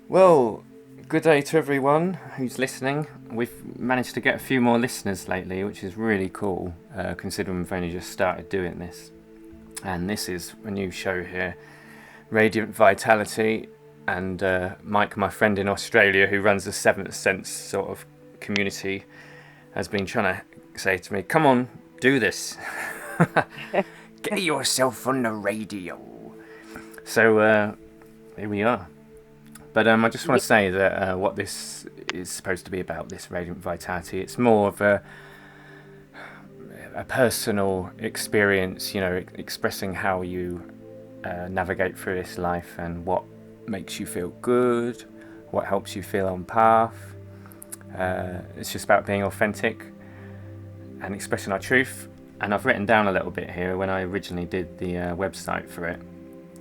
Well, good day to everyone who's listening. We've managed to get a few more listeners lately, which is really cool, considering we've only just started doing this. And this is a new show here, Radiant Vitality. And Mike, my friend in Australia, who runs the Seventh Sense sort of community, has been trying to say to me, come on, do this. Get yourself on the radio. So here we are. But I just want to say that what this is supposed to be about, this Radiant Vitality, it's more of a personal experience, expressing how you navigate through this life and what makes you feel good, what helps you feel on path. It's just about being authentic and expressing our truth. And I've written down a little bit here when I originally did the website for it.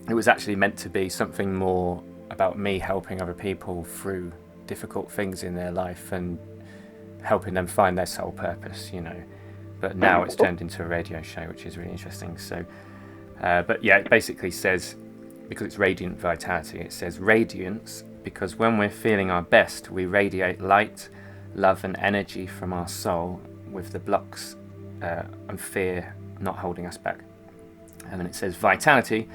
It was actually meant to be something more about me helping other people through difficult things in their life and helping them find their soul purpose, But now it's turned into a radio show, which is really interesting. So, but yeah, it basically says, because it's Radiant Vitality, it says radiance, because when we're feeling our best, we radiate light, love and energy from our soul, with the blocks and fear not holding us back. And then it says vitality,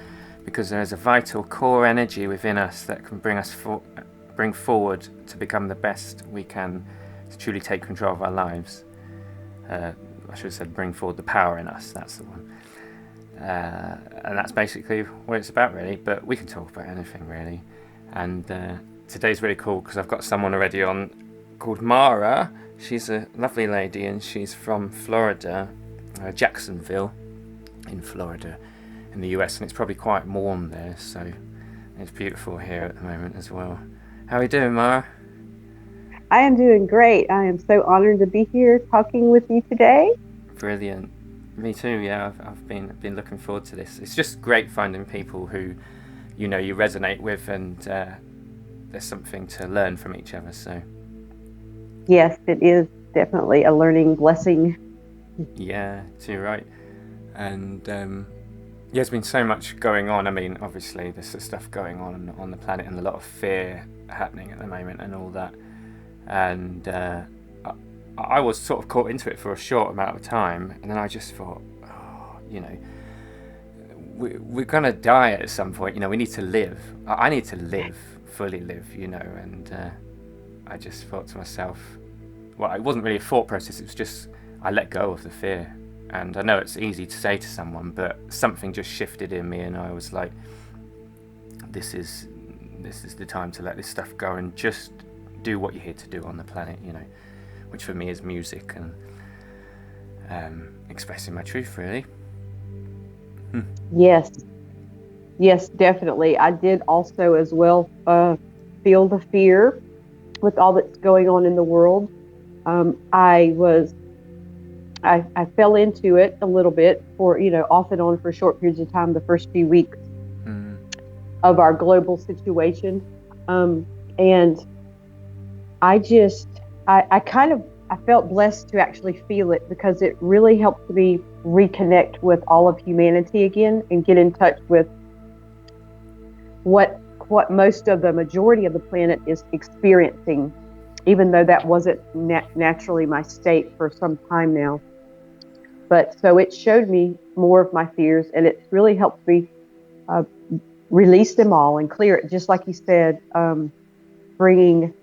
because there is a vital core energy within us that can bring forward to become the best we can, to truly take control of our lives. I should have said bring forward the power in us, that's the one. And that's basically what it's about, really, but we can talk about anything, really. And today's really cool because I've got someone already on called Mara. She's a lovely lady and she's from Florida, Jacksonville in Florida, in the US, and it's probably quite warm there, so it's beautiful here at the moment as well. How are you doing, Mara? I am doing great. I am so honored to be here talking with you today. Brilliant. Me too, yeah. I've been looking forward to this. It's just great finding people who, you resonate with, and there's something to learn from each other, so. Yes, it is definitely a learning blessing. Yeah, too right. And there's been so much going on. I mean, obviously there's stuff going on the planet and a lot of fear happening at the moment and all that. And I was sort of caught into it for a short amount of time, and then I just thought, we're going to die at some point. We need to live. I need to live, fully live, and I just thought to myself, well, it wasn't really a thought process, it was just I let go of the fear. And I know it's easy to say to someone, but something just shifted in me, and I was like, this is the time to let this stuff go and just do what you're here to do on the planet, which for me is music and expressing my truth, really. Yes, definitely. I did also as well feel the fear with all that's going on in the world. I fell into it a little bit for, off and on for short periods of time, the first few weeks of our global situation. And I felt blessed to actually feel it, because it really helped me reconnect with all of humanity again and get in touch with what most of the majority of the planet is experiencing, even though that wasn't naturally my state for some time now. But so it showed me more of my fears, and it's really helped me release them all and clear it. Just like you said, bringing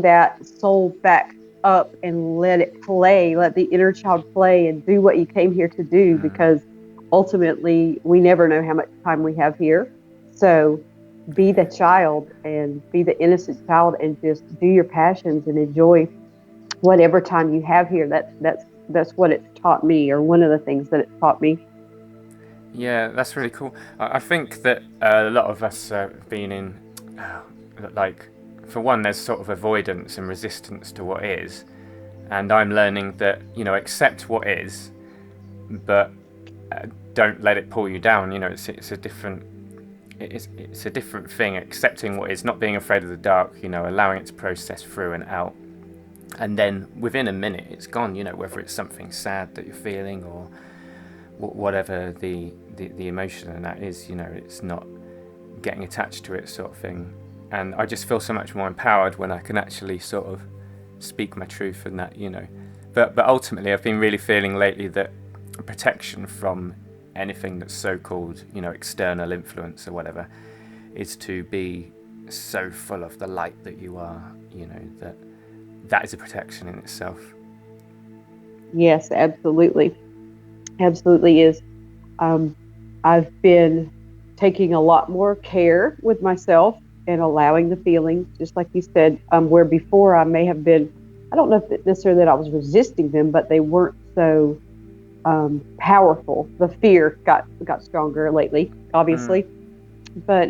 that soul back up and let it play, let the inner child play and do what you came here to do, because ultimately we never know how much time we have here. So be the child and be the innocent child and just do your passions and enjoy whatever time you have here. That's what it's taught me, or one of the things that it's taught me. Yeah, that's really cool. I think that a lot of us have been in, for one, there's sort of avoidance and resistance to what is, and I'm learning that, accept what is, but don't let it pull you down. It's a different thing. Accepting what is, not being afraid of the dark. Allowing it to process through and out. And then within a minute it's gone, whether it's something sad that you're feeling or whatever the emotion and that is, it's not getting attached to it, sort of thing. and I just feel so much more empowered when I can actually sort of speak my truth and that, but ultimately I've been really feeling lately that protection from anything that's so-called external influence or whatever is to be so full of the light that you are, that is a protection in itself. Yes, absolutely. Absolutely is. I've been taking a lot more care with myself and allowing the feelings, just like you said, where before I may have been, I don't know if necessarily that I was resisting them, but they weren't so powerful. The fear got stronger lately, obviously. But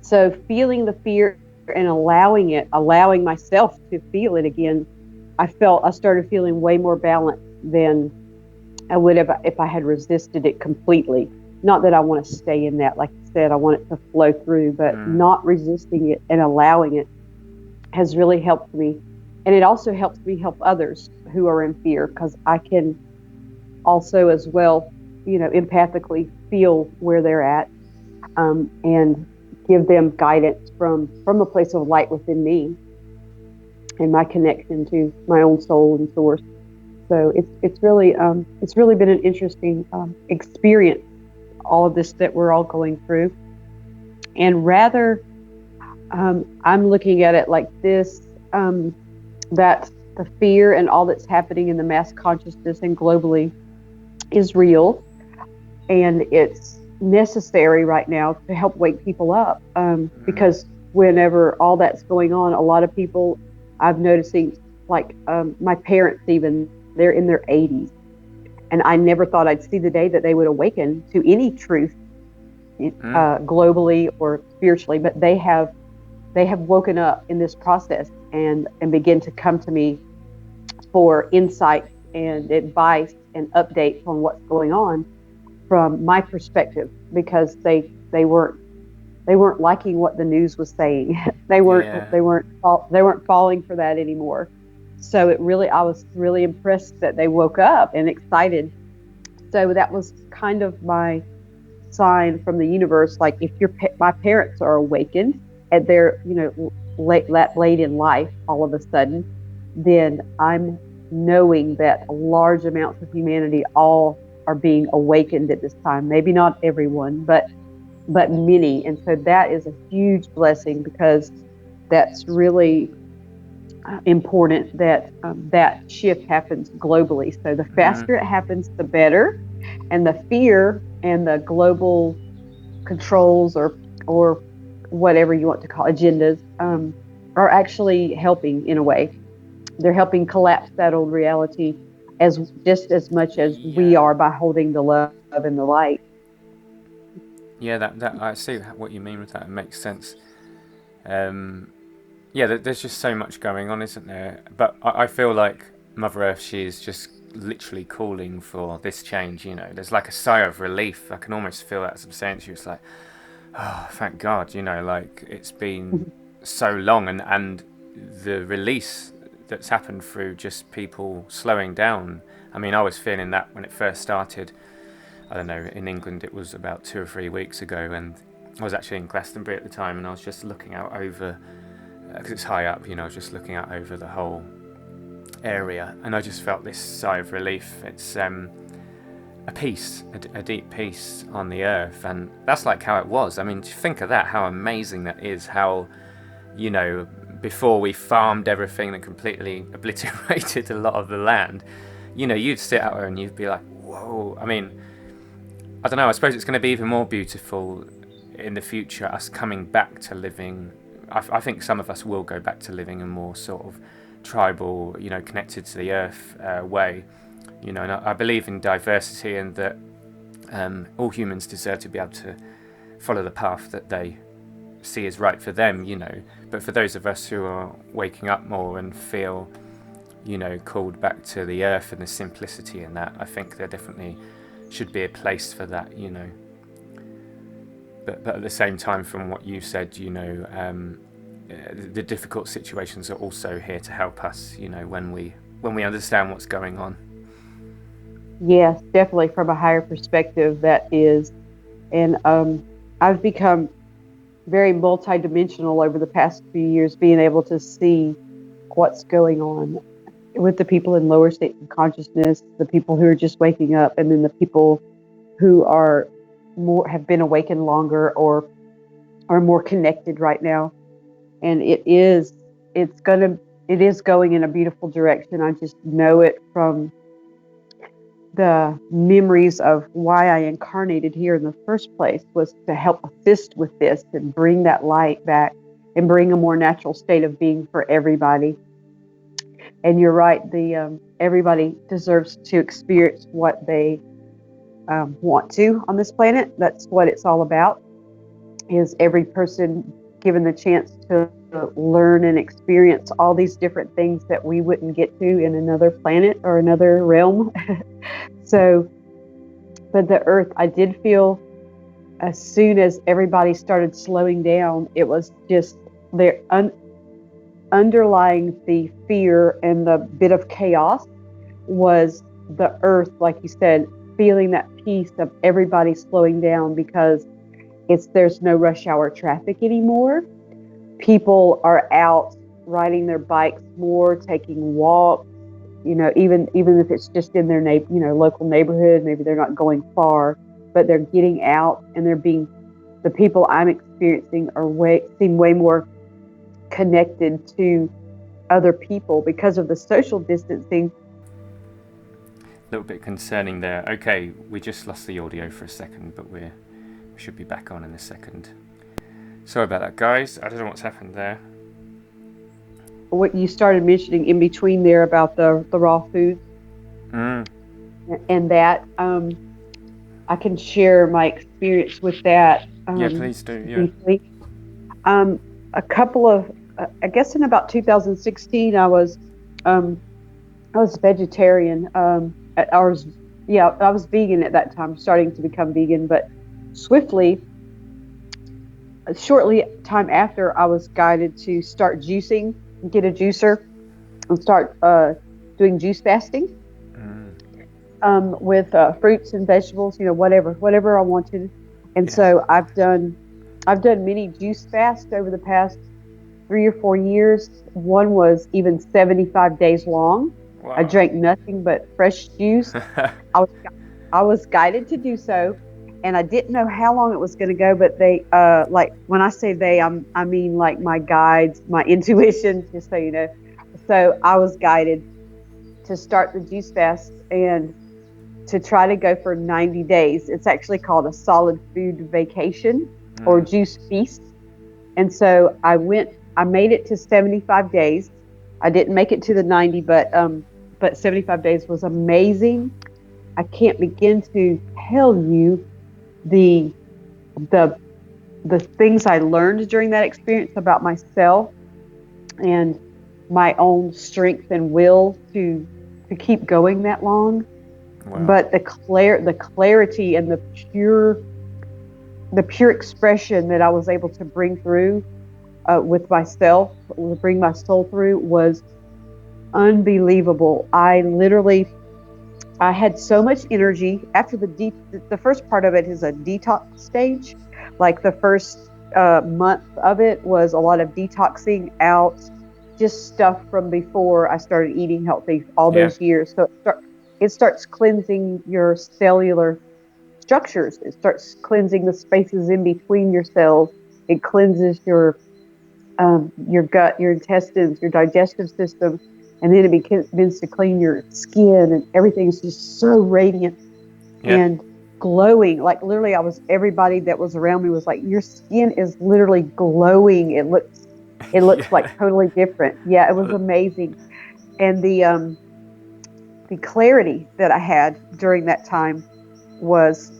so feeling the fear and allowing myself to feel it again, I started feeling way more balanced than I would have if I had resisted it completely. Not that I want to stay in that, like you said, I want it to flow through, but not resisting it and allowing it has really helped me. And it also helps me help others who are in fear, because I can also as well, empathically feel where they're at, and give them guidance from a place of light within me and my connection to my own soul and source. So it's really been an interesting experience, all of this that we're all going through. And rather, I'm looking at it like this, that the fear and all that's happening in the mass consciousness and globally is real, and it's necessary right now to help wake people up, because whenever all that's going on, a lot of people I've noticing, like my parents even, they're in their 80s, and I never thought I'd see the day that they would awaken to any truth, globally or spiritually, but they have woken up in this process and begin to come to me for insight and advice and updates on what's going on from my perspective, because they weren't liking what the news was saying. they weren't falling for that anymore. So I was really impressed that they woke up and excited. So that was kind of my sign from the universe, like if my parents are awakened at their late in life all of a sudden, then I'm knowing that large amounts of humanity all are being awakened at this time. Maybe not everyone, but many. And so that is a huge blessing, because that's really important that that shift happens globally. So the faster it happens, the better. And the fear and the global controls or whatever you want to call agendas are actually helping in a way. They're helping collapse that old reality just as much as we are, by holding the love and the light. Yeah, that I see what you mean with that. It makes sense. There's just so much going on, isn't there? But I feel like Mother Earth, she is just literally calling for this change. There's like a sigh of relief. I can almost feel that. As I'm saying to you, it's like, oh, thank God. Like it's been so long, and the release that's happened through just people slowing down. I mean, I was feeling that when it first started. I don't know, in England it was about 2 or 3 weeks ago, and I was actually in Glastonbury at the time, and I was just looking out over, because it's high up, I was just looking out over the whole area, and I just felt this sigh of relief. It's a peace, a deep peace on the earth, and that's like how it was. I mean, think of that, how amazing that is, how, before we farmed everything and completely obliterated a lot of the land, you'd sit out there and you'd be like, whoa. I mean, I don't know, I suppose it's going to be even more beautiful in the future, us coming back to living. I think some of us will go back to living a more sort of tribal, connected to the earth way. And I believe in diversity, and that all humans deserve to be able to follow the path that they see as right for them, But for those of us who are waking up more and feel, called back to the earth and the simplicity in that, I think there definitely should be a place for that, But at the same time, from what you said, the difficult situations are also here to help us, when we understand what's going on. Yes, definitely, from a higher perspective, that is. And I've become very multidimensional over the past few years, being able to see what's going on with the people in lower states of consciousness, the people who are just waking up, and then the people who are more have been awakened longer or are more connected right now. And it's gonna it is going in a beautiful direction. I just know it from the memories of why I incarnated here in the first place, was to help assist with this and bring that light back and bring a more natural state of being for everybody. And you're right, the everybody deserves to experience what they want to on this planet. That's what it's all about, is every person given the chance to learn and experience all these different things that we wouldn't get to in another planet or another realm. So, but the earth, I did feel as soon as everybody started slowing down, it was just there underlying the fear and the bit of chaos was the earth, like you said, feeling that peace of everybody slowing down, because there's no rush hour traffic anymore. People are out riding their bikes more, taking walks, even if it's just in their local neighborhood. Maybe they're not going far, but they're getting out, and the people I'm experiencing seem way more connected to other people because of the social distancing. A little bit concerning there. Okay, we just lost the audio for a second, but we should be back on in a second. Sorry about that, guys. I don't know what's happened there. What you started mentioning in between there about the raw foods, and that I can share my experience with that. Yeah, please do. Yeah. Briefly. A couple of, I guess in about 2016, I was vegetarian. I was vegan at that time, starting to become vegan, but shortly time after, I was guided to start juicing, get a juicer, and start doing juice fasting with fruits and vegetables, whatever I wanted. And so I've done many juice fasts over the past 3 or 4 years. One was even 75 days long. Wow. I drank nothing but fresh juice. I was guided to do so, and I didn't know how long it was going to go. But they, like when I say they, I mean like my guides, my intuition, just so you know. So I was guided to start the juice fast and to try to go for 90 days. It's actually called a solid food vacation or juice feast. And so I made it to 75 days. I didn't make it to the 90, but 75 days was amazing. I can't begin to tell you the things I learned during that experience about myself and my own strength and will to keep going that long. Wow. But the clarity and the pure expression that I was able to bring through with myself, bring my soul through, was unbelievable. I had so much energy after the first part of it is a detox stage. Like the first month of it was a lot of detoxing out just stuff from before I started eating healthy all those years. So it starts cleansing your cellular structures. It starts cleansing the spaces in between your cells. It cleanses your gut, your intestines, your digestive system, and then it begins to clean your skin, and everything is just so radiant and glowing. Like literally, everybody that was around me was like, "Your skin is literally glowing. It looks like totally different." Yeah, it was amazing, and the clarity that I had during that time was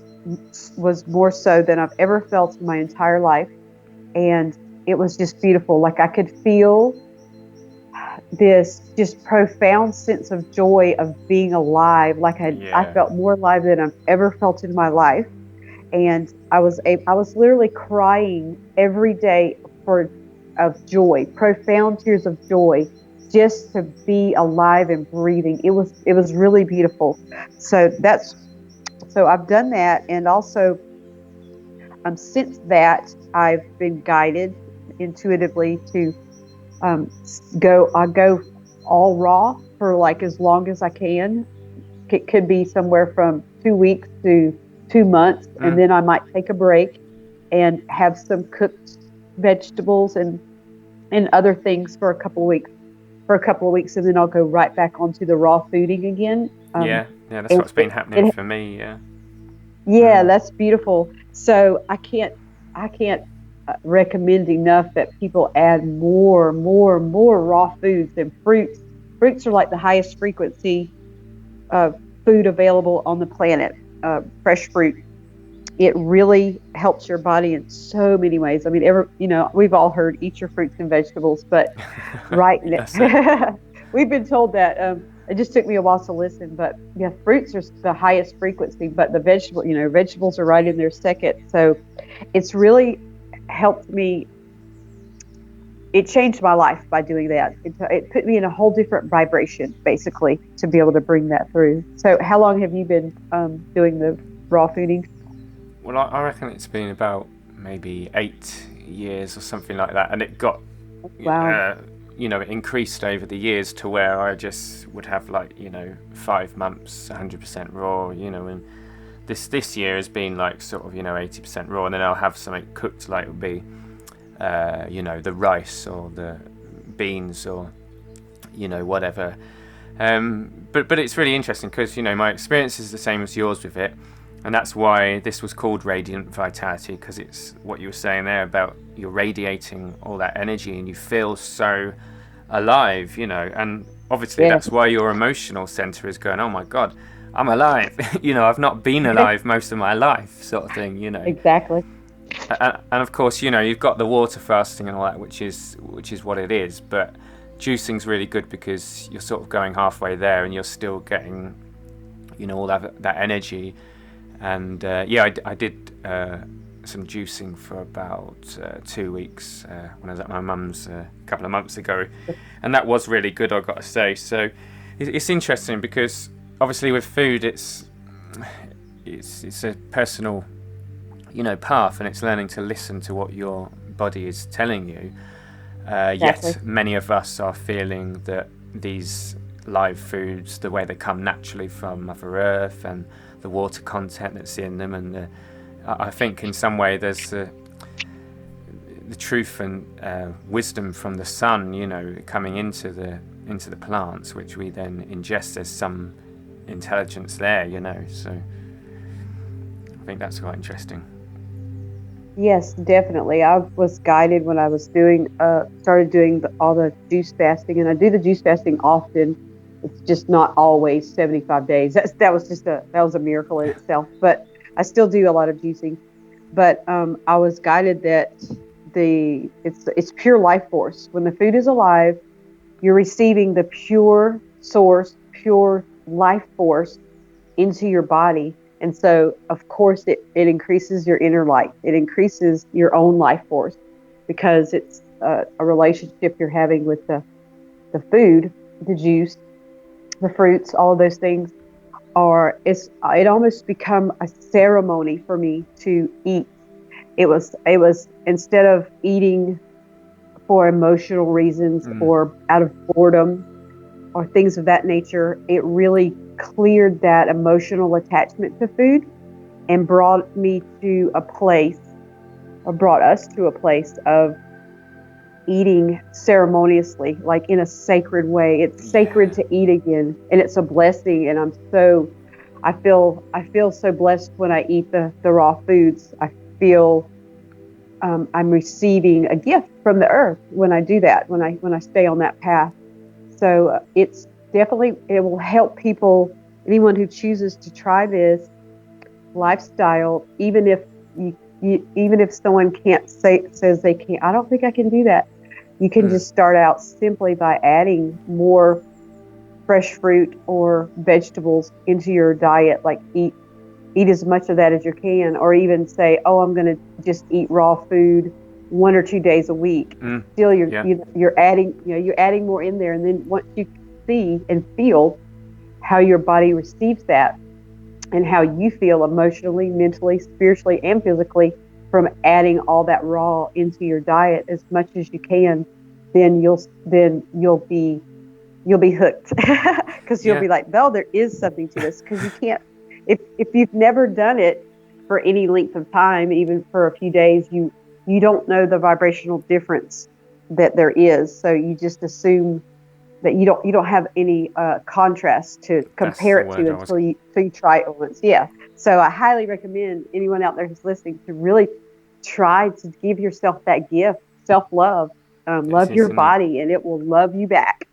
more so than I've ever felt in my entire life, and it was just beautiful. Like I could feel this just profound sense of joy of being alive. Like I felt more alive than I've ever felt in my life, and I was literally crying every day of joy, profound tears of joy, just to be alive and breathing. It was really beautiful. So I've done that, and also since that, I've been guided intuitively to I go all raw for like as long as I can. It could be somewhere from 2 weeks to 2 months, and then I might take a break and have some cooked vegetables and other things for a couple of weeks, and then I'll go right back onto the raw fooding again. Yeah, that's what's been happening for me. Yeah, that's beautiful. So I can't recommend enough that people add more raw foods and fruits. Fruits are like the highest frequency of food available on the planet. Fresh fruit. It really helps your body in so many ways. I mean, we've all heard eat your fruits and vegetables, but right now, we've been told that. It just took me a while to listen, but yeah, fruits are the highest frequency, but the vegetables are right in there second. So it's really helped me. It changed my life by doing that. It put me in a whole different vibration, basically, to be able to bring that through. So how long have you been doing the raw feeding? Well, I reckon it's been about maybe 8 years or something like that, and it got, wow. It increased over the years to where I just would have 5 months 100% raw, and this year has been like sort of 80% raw, and then I'll have something cooked, like it would be the rice or the beans or whatever. But it's really interesting because my experience is the same as yours with it. And that's why this was called Radiant Vitality, because it's what you were saying there about you're radiating all that energy and you feel so alive, and obviously that's why your emotional center is going, oh my God, I'm alive. I've not been alive most of my life, sort of thing, Exactly. And of course, you've got the water fasting and all that, which is what it is. But juicing's really good because you're sort of going halfway there and you're still getting, all that energy. And I did some juicing for about 2 weeks when I was at my mum's a couple of months ago, and that was really good, I've got to say. So it's interesting because obviously with food, it's a personal, path, and it's learning to listen to what your body is telling you. Exactly. Yet many of us are feeling that these live foods, the way they come naturally from Mother Earth and the water content that's in them, and I think in some way there's the truth and wisdom from the sun, coming into the plants, which we then ingest. There's some intelligence there, so I think that's quite interesting. Yes, definitely. I was guided when I was started doing all the juice fasting, and I do the juice fasting often. It's just not always 75 days. That was a miracle in itself. But I still do a lot of juicing. But I was guided that it's pure life force. When the food is alive, you're receiving the pure source, pure life force into your body. And so, of course, it increases your inner light. It increases your own life force because it's a relationship you're having with the food, the juice, the fruits, all of those things. It almost become a ceremony for me to eat. It was instead of eating for emotional reasons or out of boredom or things of that nature, it really cleared that emotional attachment to food and brought us to a place of eating ceremoniously, like in a sacred way. It's sacred to eat again, and it's a blessing. And I feel so blessed when I eat the raw foods. I feel I'm receiving a gift from the earth when I do that, when I stay on that path. So it's definitely, it will help people, anyone who chooses to try this lifestyle, even if someone says they can't. I don't think I can do that. You can just start out simply by adding more fresh fruit or vegetables into your diet, like eat as much of that as you can, or even say, oh, I'm going to just eat raw food 1 or 2 days a week. Still, you're adding more in there, and then once you see and feel how your body receives that and how you feel emotionally, mentally, spiritually, and physically, from adding all that raw into your diet as much as you can, then you'll be hooked because you'll be like, well, there is something to this, because you can't, if you've never done it for any length of time, even for a few days, you don't know the vibrational difference that there is. So you just assume that you don't have any contrast to compare it to until you try it once. Yeah. So I highly recommend anyone out there who's listening to really try to give yourself that gift, self-love. Love your body, and it will love you back.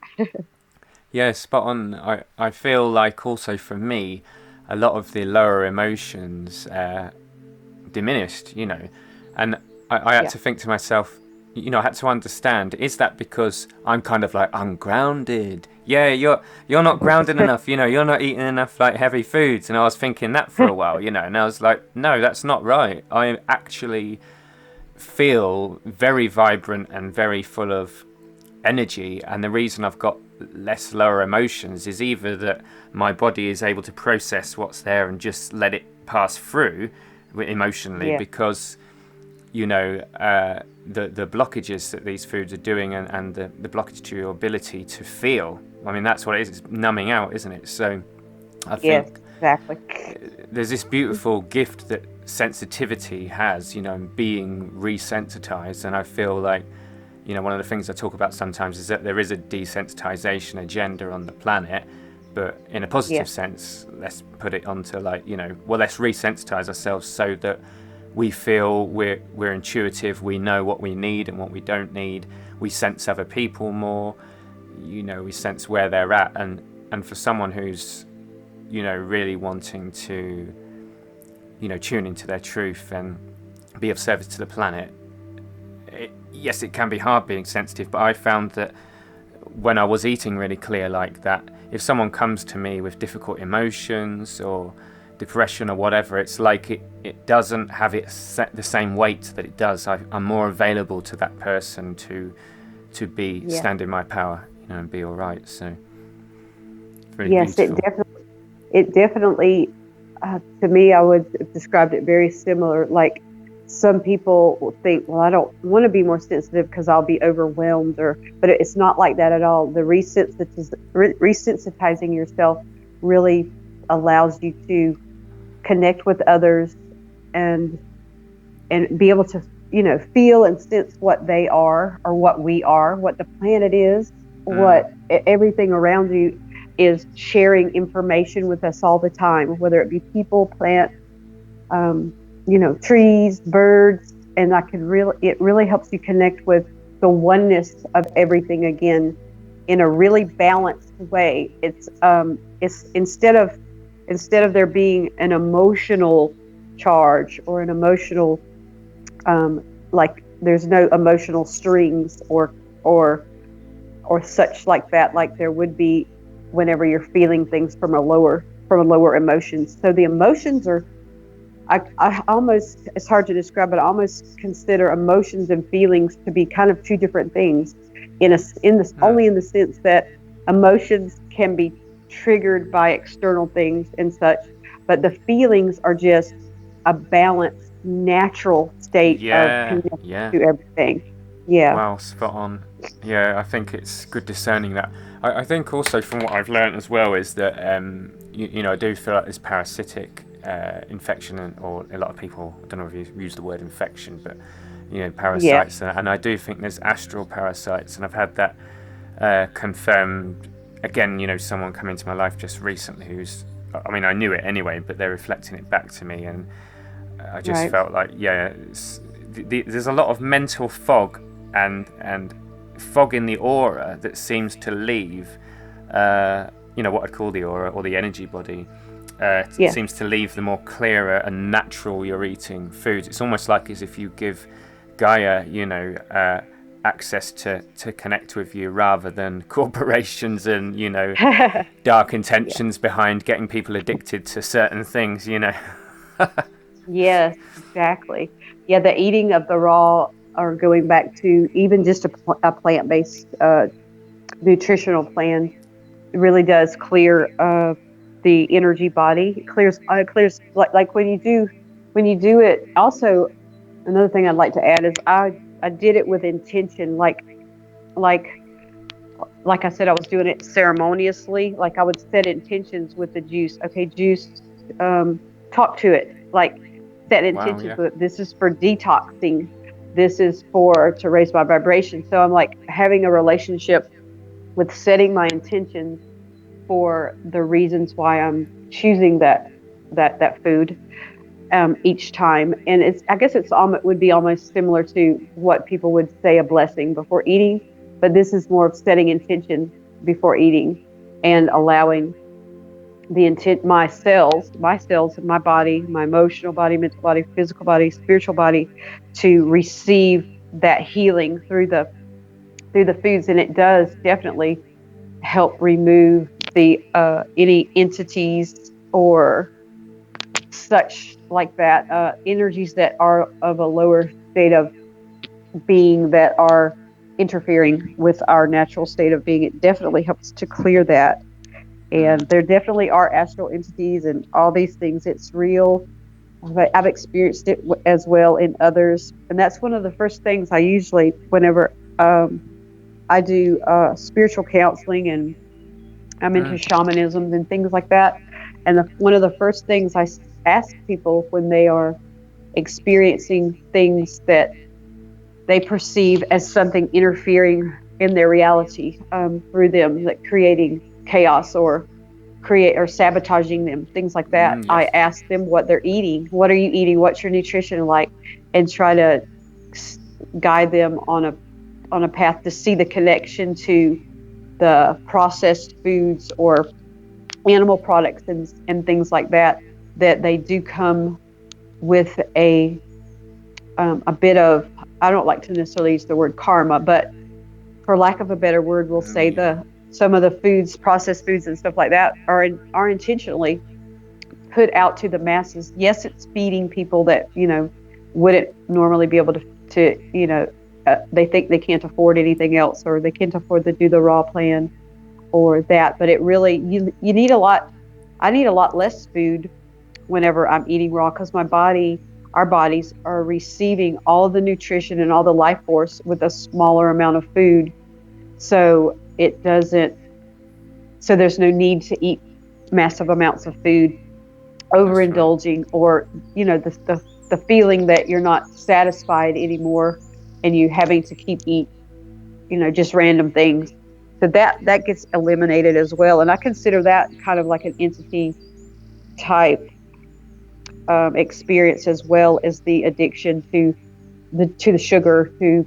Yeah, spot on. I feel like also for me, a lot of the lower emotions diminished, and I had to think to myself, I had to understand, is that because I'm kind of like ungrounded? Yeah, you're not grounded enough, you're not eating enough like heavy foods. And I was thinking that for a while, and I was like, no, that's not right. I actually feel very vibrant and very full of energy, and the reason I've got less lower emotions is either that my body is able to process what's there and just let it pass through emotionally, because the blockages that these foods are doing, and the blockage to your ability to feel, I mean, that's what it is. It's numbing out, isn't it? So I think exactly, there's this beautiful gift that sensitivity has, being resensitized. And I feel like, one of the things I talk about sometimes is that there is a desensitization agenda on the planet, but in a positive sense. Let's put it onto like, let's resensitize ourselves so that we feel we're intuitive, we know what we need and what we don't need, we sense other people more, we sense where they're at, and for someone who's, really wanting to, tune into their truth and be of service to the planet, yes, it can be hard being sensitive, but I found that when I was eating really clear like that, if someone comes to me with difficult emotions or depression or whatever, it's like it doesn't have the same weight that it does. I'm more available to that person to be stand in my power, and be all right. So really beautiful. It definitely to me, I would have described it very similar. Like, some people think, well, I don't want to be more sensitive because I'll be overwhelmed, but it's not like that at all. The resensitizing yourself really allows you to connect with others and be able to, feel and sense what they are, or what we are, what the planet is, what everything around you is sharing information with us all the time, whether it be people, plants, trees, birds, and it really helps you connect with the oneness of everything again in a really balanced way. It's instead of there being an emotional charge or an emotional like there's no emotional strings or such like that, like there would be whenever you're feeling things from a lower emotions. So the emotions are, I almost, it's hard to describe, but I almost consider emotions and feelings to be kind of two different things only in the sense that emotions can be triggered by external things and such, but the feelings are just a balanced, natural state of connection to everything. Yeah. Wow, spot on. Yeah, I think it's good discerning that. I think also from what I've learned as well is that I do feel like this parasitic infection, or a lot of people, I don't know if you use the word infection, but parasites, and I do think there's astral parasites, and I've had that confirmed again. Someone come into my life just recently I knew it anyway, but they're reflecting it back to me, and I just felt like there's a lot of mental fog and fog in the aura that seems to leave what I'd call the aura, or the energy body. Seems to leave the more clearer and natural you're eating foods. It's almost like as if you give Gaia access to connect with you, rather than corporations and dark intentions behind getting people addicted to certain things. Yes, exactly. Yeah, the eating of the raw, or going back to even just a plant-based nutritional plan, really does clear the energy body. It clears like when you do it. Also, Another thing I'd like to add is I did it with intention, like like I said, I was doing it ceremoniously. Like I would set intentions with the juice. Okay, juice, talk to it. Like set Wow, intentions yeah. with it. This is for detoxing. This is for to raise my vibration. So I'm like having a relationship with setting my intentions for the reasons why I'm choosing that food each time. And it's I guess it's almost would be almost similar to what people would say a blessing before eating, but this is more of setting intention before eating and allowing the intent my cells my body, my emotional body, mental body, physical body, spiritual body to receive that healing through the foods. And it does definitely help remove the any entities or such like that, energies that are of a lower state of being that are interfering with our natural state of being. It definitely helps to clear that. And there definitely are astral entities and all these things. It's real. I've experienced it as well in others. And that's one of the first things I usually, whenever I do spiritual counseling and I'm into shamanism and things like that. And one of the first things I ask people when they are experiencing things that they perceive as something interfering in their reality through them, like creating chaos or sabotaging them, things like that. I Yes. ask them what they're eating. What are you eating? What's your nutrition like? And try to guide them on a path to see the connection to the processed foods or animal products and things like that, that they do come with a bit of, I don't like to necessarily use the word karma, but for lack of a better word, we'll say some of the foods, processed foods and stuff like that are intentionally put out to the masses. Yes, it's feeding people that, wouldn't normally be able to they think they can't afford anything else or they can't afford to do the raw plan or that, but it really, you need a lot. I need a lot less food whenever I'm eating raw because our bodies are receiving all the nutrition and all the life force with a smaller amount of food. So it doesn't, so there's no need to eat massive amounts of food, That's right. overindulging, or, the feeling that you're not satisfied anymore and you having to keep eat, just random things. So that gets eliminated as well. And I consider that kind of like an entity type experience as well as the addiction to the sugar, to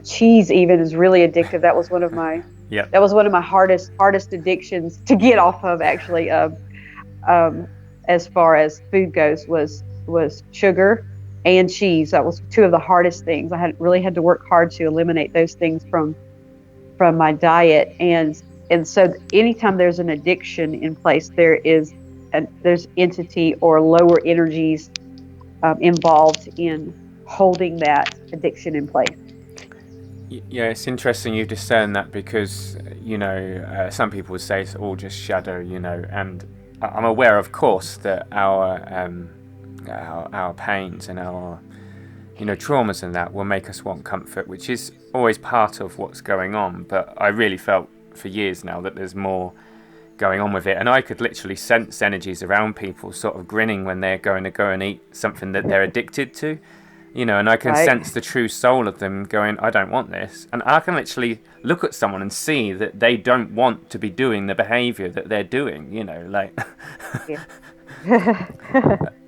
cheese. Even is really addictive. Yep. That was one of my hardest addictions to get off of, actually. Um, as far as food goes, was sugar and cheese. That was two of the hardest things. I had to work hard to eliminate those things from my diet. And so anytime there's an addiction in place, there's entity or lower energies involved in holding that addiction in place. Yeah, it's interesting you discern that because, some people would say it's all just shadow, and I'm aware, of course, that our pains and our, traumas and that will make us want comfort, which is always part of what's going on. But I really felt for years now that there's more going on with it, and I could literally sense energies around people sort of grinning when they're going to go and eat something that they're addicted to. And I can Right. sense the true soul of them going, I don't want this. And I can literally look at someone and see that they don't want to be doing the behavior that they're doing, like. Yeah.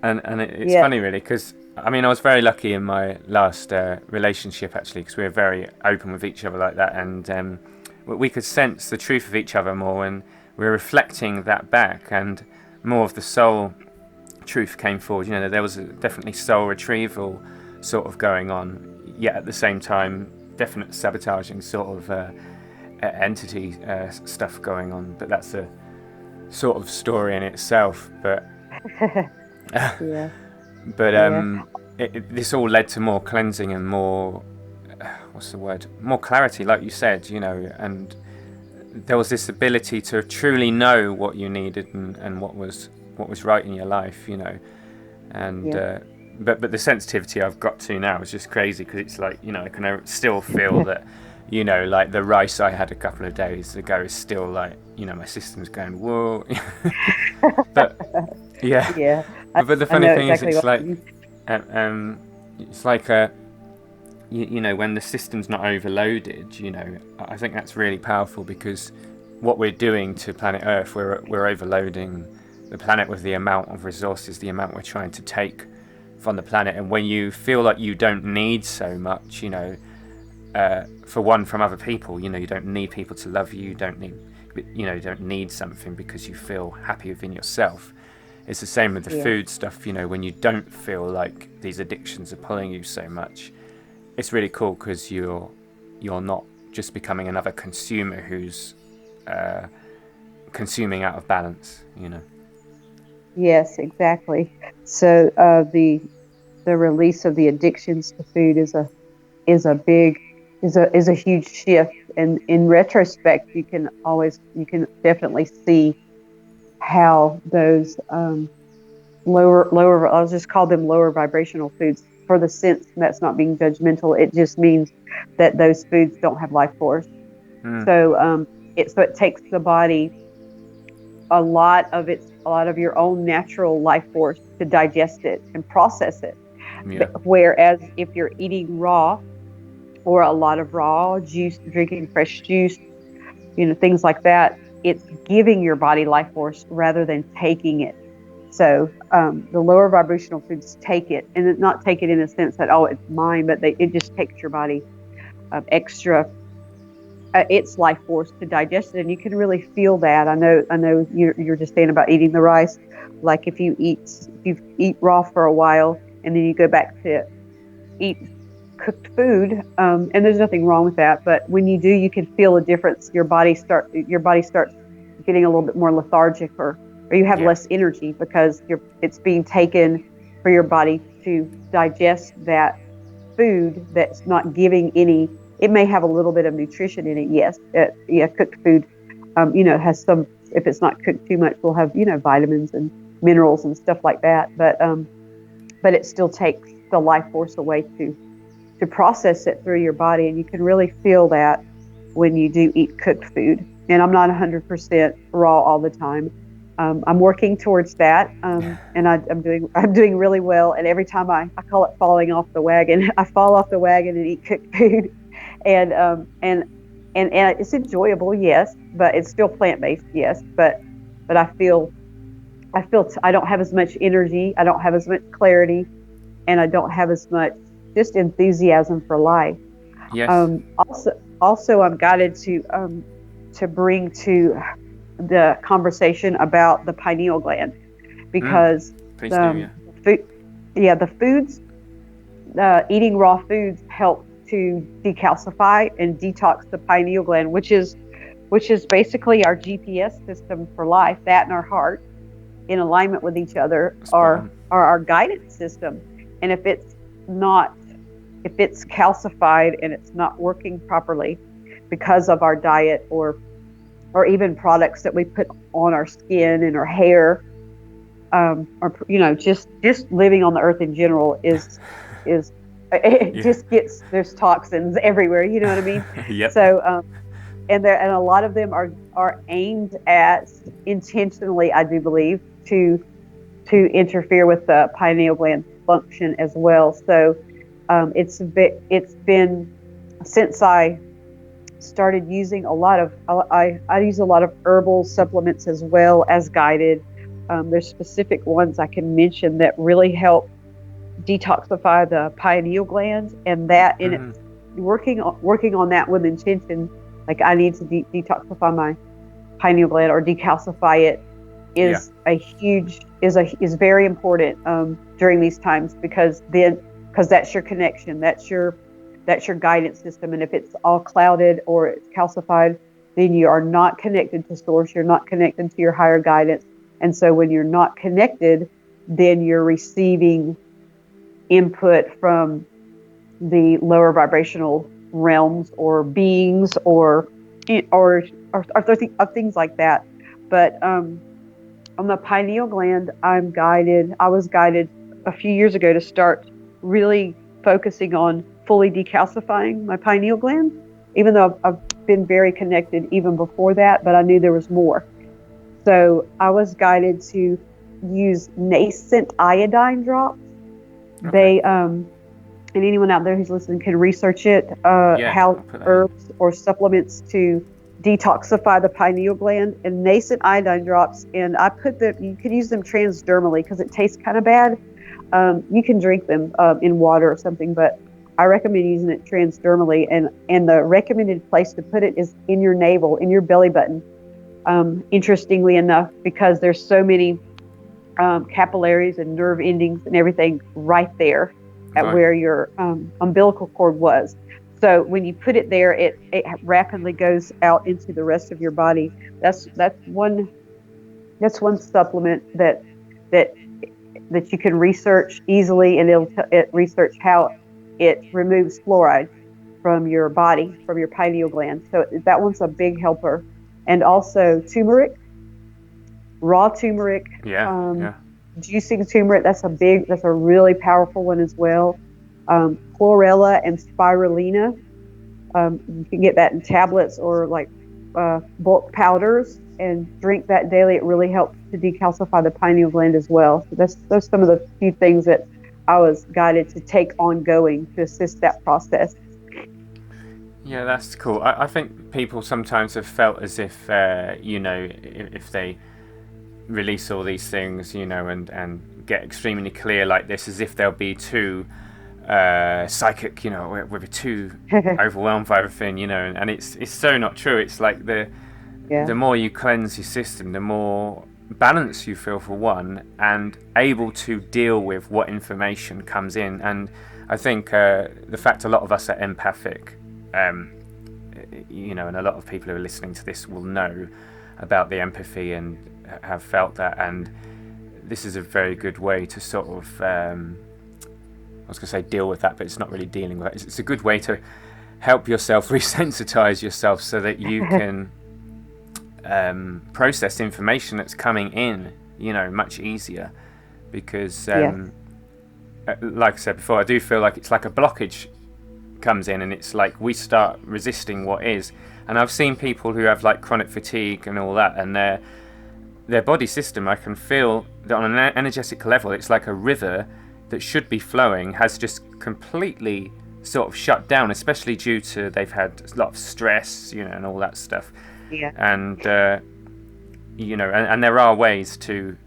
It's Yeah. funny, really, because, I was very lucky in my last relationship, actually, because we were very open with each other like that. And we could sense the truth of each other more, and we were reflecting that back, and more of the soul truth came forward. There was definitely soul retrieval sort of going on, yet at the same time definite sabotaging sort of entity stuff going on. But that's a sort of story in itself. But Yeah. but Yeah. this all led to more cleansing and more what's the word, more clarity, like you said, and there was this ability to truly know what you needed and what was right in your life, and Yeah. but the sensitivity I've got to now is just crazy, because it's like, I can still feel that, like the rice I had a couple of days ago is still like, my system's going whoa. But yeah, Yeah, but the I funny know thing is, exactly it's what like, you. it's like when the system's not overloaded, I think that's really powerful, because what we're doing to planet Earth, we're overloading the planet with the amount of resources, the amount we're trying to take from the planet. And when you feel like you don't need so much, for one, from other people, you don't need people to love you, you don't need something, because you feel happy within yourself. It's the same with the Yeah. food stuff, when you don't feel like these addictions are pulling you so much. It's really cool, because you're not just becoming another consumer who's consuming out of balance. Yes, exactly. So the release of the addictions to food is a big is a huge shift. And in retrospect, you can definitely see how those lower I'll just call them lower vibrational foods, for the sense that's not being judgmental. It just means that those foods don't have life force. Mm, So it takes the body a lot of your own natural life force to digest it and process it. yeah, Whereas if you're eating raw, or a lot of raw juice, drinking fresh juice, things like that, it's giving your body life force rather than taking it. So the lower vibrational foods take it, and not take it in a sense that, oh, it's mine, but it just takes your body extra its life force to digest it, and you can really feel that. I know you're just saying about eating the rice. Like if you eat raw for a while, and then you go back to eat cooked food, and there's nothing wrong with that. But when you do, you can feel a difference. Your body starts getting a little bit more lethargic, or you have yeah, less energy, because it's being taken for your body to digest that food that's not giving any. It may have a little bit of nutrition in it, yes. Yeah, cooked food, has some. If it's not cooked too much, will have vitamins and minerals and stuff like that. But it still takes the life force away to process it through your body, and you can really feel that when you do eat cooked food. And I'm not 100% raw all the time. I'm working towards that, and I'm doing really well. And every time I call it falling off the wagon, I fall off the wagon and eat cooked food, and it's enjoyable, yes, but it's still plant based, yes. But I don't have as much energy, I don't have as much clarity, and I don't have as much just enthusiasm for life. yes, Also, I'm guided to bring to the conversation about the pineal gland, mm, because please do, the yeah, food, yeah, the foods, eating raw foods help to decalcify and detox the pineal gland, which is basically our GPS system for life. That and our heart, in alignment with each other, spot on. are our guidance system. And not if it's calcified and it's not working properly because of our diet, or even products that we put on our skin and our hair, or just living on the earth in general is it Yeah, just gets, there's toxins everywhere. You know what I mean? yep, So and a lot of them are aimed at, intentionally, I do believe, to interfere with the pineal gland function as well. So it's been, since I started using a lot of I use a lot of herbal supplements as well as guided. There's specific ones I can mention that really help detoxify the pineal gland, and that in it, mm, working on that with intention. Like I need to detoxify my pineal gland, or decalcify it, yeah, is very important during these times, because that's your connection, that's your guidance system. And if it's all clouded or it's calcified, then you are not connected to source, you're not connected to your higher guidance. And so when you're not connected, then you're receiving input from the lower vibrational realms, or beings, or things like that. But on the pineal gland, I was guided a few years ago to start really focusing on fully decalcifying my pineal gland, even though I've been very connected even before that, but I knew there was more. So I was guided to use nascent iodine drops. Okay. They, and anyone out there who's listening can research it, Yeah, I'll how put that in. herbs or supplements to detoxify the pineal gland, and nascent iodine drops. And I put them, you could use them transdermally because it tastes kind of bad. You can drink them in water or something, but I recommend using it transdermally. And the recommended place to put it is in your navel, in your belly button. Interestingly enough, because there's so many capillaries and nerve endings and everything right there at Right. where your umbilical cord was. So when you put it there, it rapidly goes out into the rest of your body. That's one supplement that you can research easily, and it research how it removes fluoride from your body, from your pineal gland. So that one's a big helper. And also turmeric, raw turmeric, Yeah. juicing turmeric. That's a really powerful one as well. Chlorella and spirulina. You can get that in tablets or like bulk powders, and drink that daily. It really helps to decalcify the pineal gland as well. So those some of the few things that I was guided to take ongoing to assist that process. Yeah, that's cool. I think people sometimes have felt as if, if they release all these things, and get extremely clear like this, as if they'll be too psychic, we're too overwhelmed by everything, and it's so not true. It's like the more you cleanse your system, the more balance you feel, for one, and able to deal with what information comes in. And I think the fact a lot of us are empathic, and a lot of people who are listening to this will know about the empathy and have felt that, and this is a very good way to sort of I was going to say deal with that, but it's not really dealing with it. It's a good way to help yourself resensitize yourself so that you can process information that's coming in, much easier, because like I said before, I do feel like it's like a blockage comes in, and it's like we start resisting what is. And I've seen people who have like chronic fatigue and all that, and their body system, I can feel that on an energetic level, it's like a river that should be flowing has just completely sort of shut down, especially due to they've had a lot of stress, and all that stuff. Yeah. And and there are ways to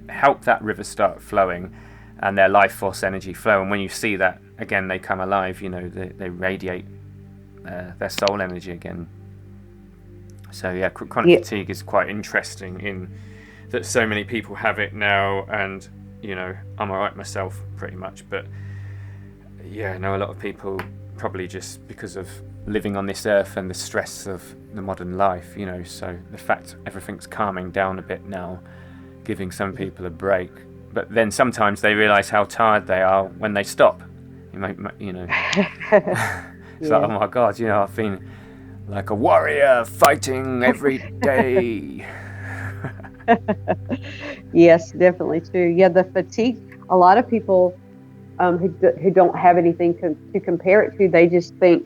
help that river start flowing and their life force energy flow. And when you see that again, they come alive. They radiate their soul energy again. So yeah, chronic fatigue is quite interesting in that so many people have it now, and I'm alright myself pretty much, but yeah, I know a lot of people probably just because of living on this earth and the stress of the modern life, so the fact everything's calming down a bit now, giving some people a break, but then sometimes they realise how tired they are when they stop. It's like, oh my God, I've been like a warrior fighting every day. Yes, definitely too. Yeah, the fatigue. A lot of people who don't have anything to compare it to, they just think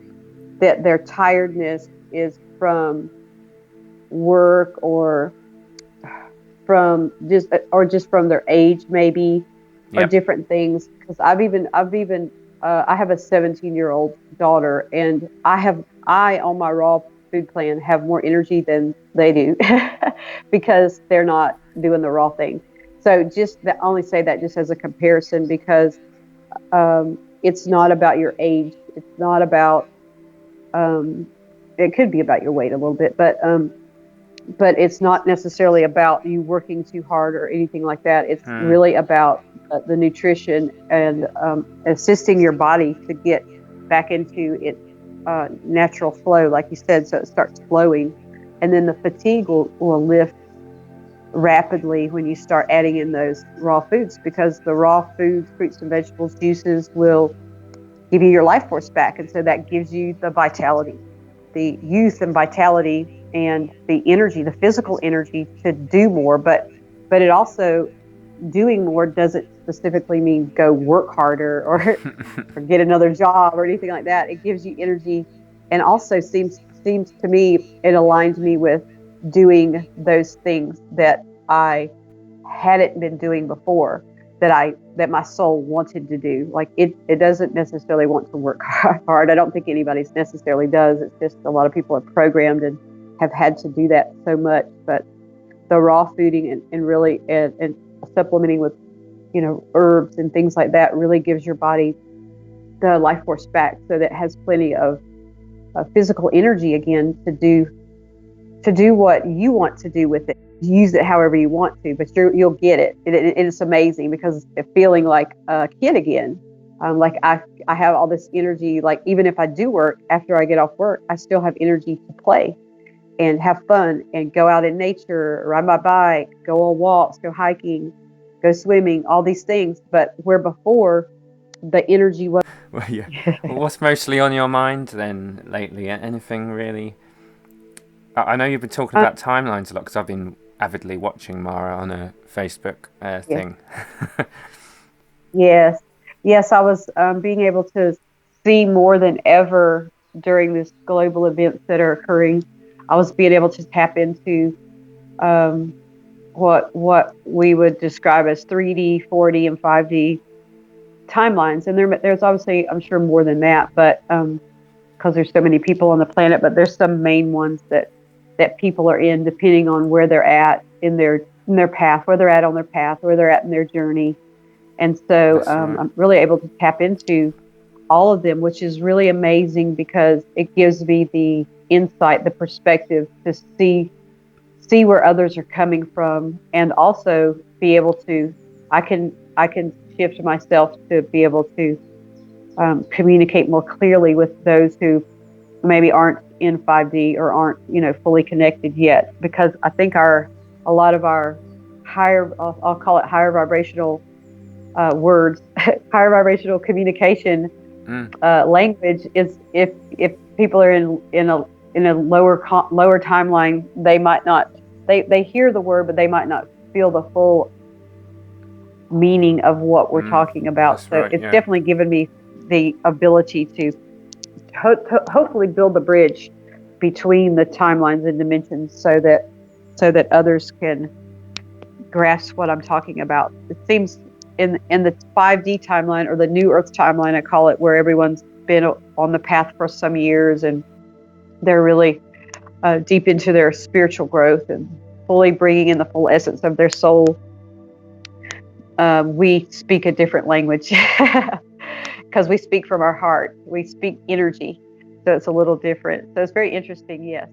that their tiredness is from work or from just from their age, maybe, or different things. Because I have a 17-year-old daughter, and I on my raw food plan have more energy than they do because they're not doing the raw thing. So I only say that just as a comparison, because it's not about your age. It's not about it could be about your weight a little bit, but it's not necessarily about you working too hard or anything like that. It's really about the nutrition and assisting your body to get back into its natural flow, like you said, so it starts flowing. And then the fatigue will lift rapidly when you start adding in those raw foods, because the raw foods, fruits and vegetables, juices, will give you your life force back. And so that gives you the vitality, the youth and vitality, and the energy, the physical energy to do more. But it also doing more doesn't specifically mean go work harder or get another job or anything like that. It gives you energy, and also seems to me it aligns me with doing those things that I hadn't been doing before, that my soul wanted to do. Like it doesn't necessarily want to work hard. I don't think anybody's necessarily does. It's just a lot of people are programmed and have had to do that so much. But the raw fooding and really and supplementing with herbs and things like that really gives your body the life force back, so that it has plenty of physical energy again to do what you want to do with it. Use it however you want to, but you'll get it. It's amazing because it's feeling like a kid again. Like I have all this energy. Like even if I do work, after I get off work, I still have energy to play and have fun and go out in nature, ride my bike, go on walks, go hiking, go swimming, all these things. But where before the energy was. Well, yeah. Well, what's mostly on your mind then lately? Anything really? I know you've been talking about timelines a lot because I've been avidly watching Mara on a Facebook thing. Yes, I was being able to see more than ever during these global events that are occurring. I was being able to tap into what we would describe as 3D, 4D, and 5D timelines, and there's obviously, I'm sure, more than that, but because there's so many people on the planet, but there's some main ones that people are in, depending on where they're at in their path, where they're at on their path, where they're at in their journey. And so I'm really able to tap into all of them, which is really amazing because it gives me the insight, the perspective to see where others are coming from, and also be able to, I can shift myself to be able to communicate more clearly with those who maybe aren't in 5D or aren't fully connected yet, because I think a lot of our higher, I'll call it higher vibrational words, higher vibrational communication language is, if people are in a lower timeline, they might not, they hear the word, but they might not feel the full meaning of what we're talking about. So right, it's definitely given me the ability to hopefully build the bridge between the timelines and dimensions, so that others can grasp what I'm talking about. It seems in the 5D timeline, or the New Earth timeline, I call it, where everyone's been on the path for some years and they're really deep into their spiritual growth and fully bringing in the full essence of their soul. We speak a different language because we speak from our heart. We speak energy, so it's a little different. So it's very interesting, yes.